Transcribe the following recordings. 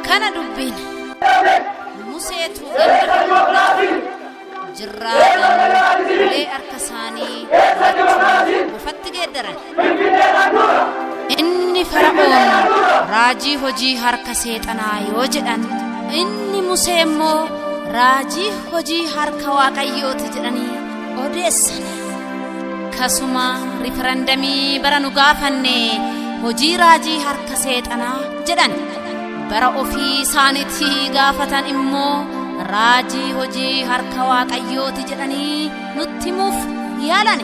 kana dubbin museetu jirraan lee arkasani bufatti geeddaran inni fara'oon raajii hojii harka seexanaa yoo jedhan inni Musee immoo raajii hojii harka Waaqayyooti jedhanii odeessan. Kasuma riferendamii bara nu gaafanne hojii raajii harka seexanaa jedhan bara ofii isaaniitti gaafatan immoo raajii hojii harka Waaqayyooti jedhanii nutti himuuf yaalan.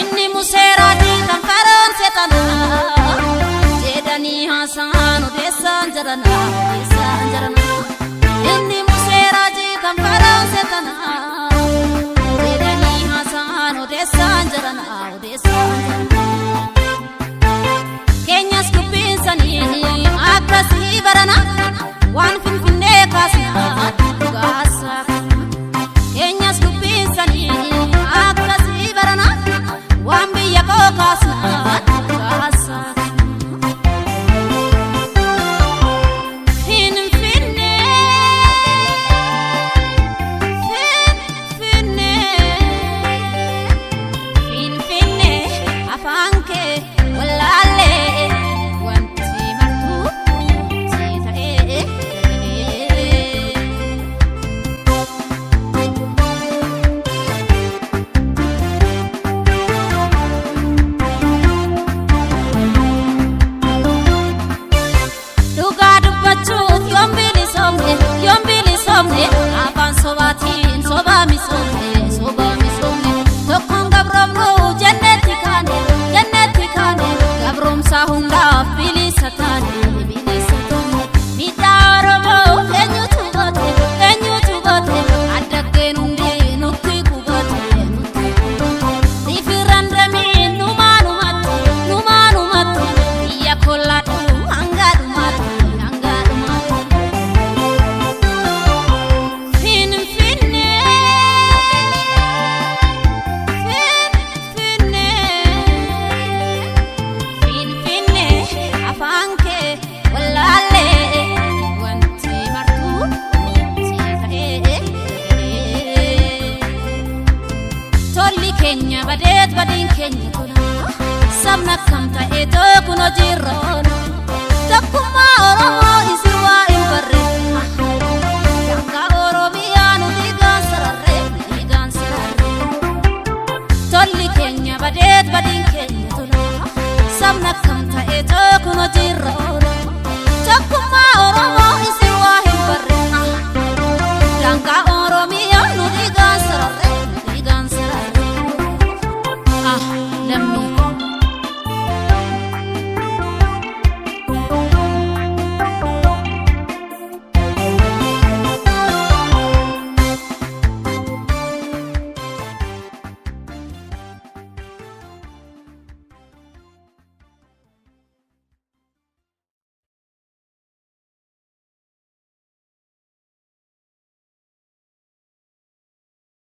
Inni Musee raajii kan fara'oon seexanaa jedhanii haasa'an odeessaan jiran keenyas dubbinsanii akkasii barana waan Finfinnee kaasnaa dhugaasaa keenyas dubbinsanii akkasii barana waan biyya koo kaasnaa dhugaasaa. Kenya badet badin Kenya tola sabna kam ta'e tokko jirroon tokkumma Oromoo isiwa imbarre ganga Oromiyaa nu diigaan sararre tolli Kenya badet badin Kenya tola sabna kam ta'e tokko jirroon tokkumma Oromoo isiwa imbarre ganga Oromiyaa nu diigaan sararre let me